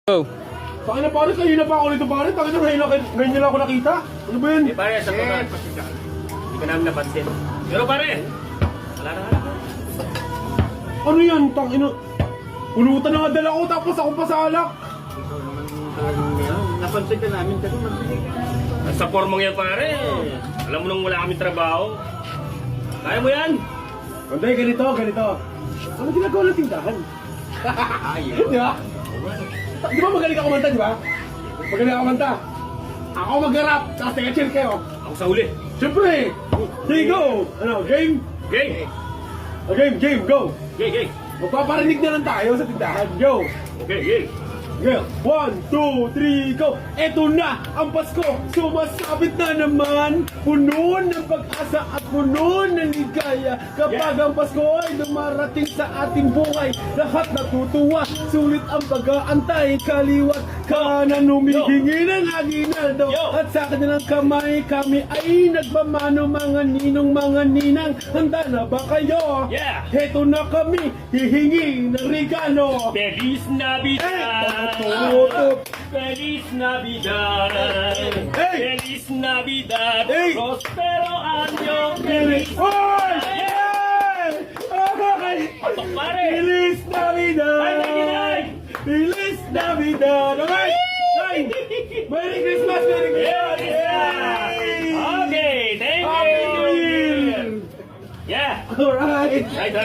Go. Saka na pare, kanina pa ako nito pare. Bakit ngayon lang ako nakita? Ano ba yun? Eh pare, sa mga hindi ka namin napansin. Pero pare, wala na nga. Ano yan? Tangino. Pulutan na nga dala ko tapos ako pa sa alak. Ikaw naman talagang napansin ka namin kasi magbili ka. Sa formang yan pare, alam mo nung wala kami trabaho. Kaya mo yan? Anday, ganito. Ano ginagawa ng tindahan? Ayun. Di ba? Di ba magaling ka kumanta, di ba? Magaling ka kumanta. Ako mag-rap, tapos teka-chill kayo. Ako sa huli. Siyempre! Hey, go! Ano, game? Game! Game, go! Game! Magpaparinig na lang tayo sa tindahan, go! Okay, game! Go! 1, 2, 3, go! Eto na ang Pasko! Sumasabit na naman! Puno ng pag-asa at puno ng ligaya. Kapag ang Pasko ay dumarating sa ating buhay, lahat natutuwa, sulit ang pag-aantay. Kaliwat kanan humihingi ng aginaldo. At sa kanilang kamay kami ay nagmamano, mga ninong, mga ninang. Handa na ba kayo? Yeah! Heto na kami, hihingi ng regalo. Feliz Navidad! Tutup. Feliz Navidad! Hey! Feliz Navidad! Hey! Prospero año! Feliz Oy! Yay! Okay! Patok pare! Feliz Navidad! Ay, naginay! Feliz Navidad! Okay! Hey! Merry Christmas! Merry Christmas! Yay! Okay, thank Happy you! New Year! Yeah! Alright! Right.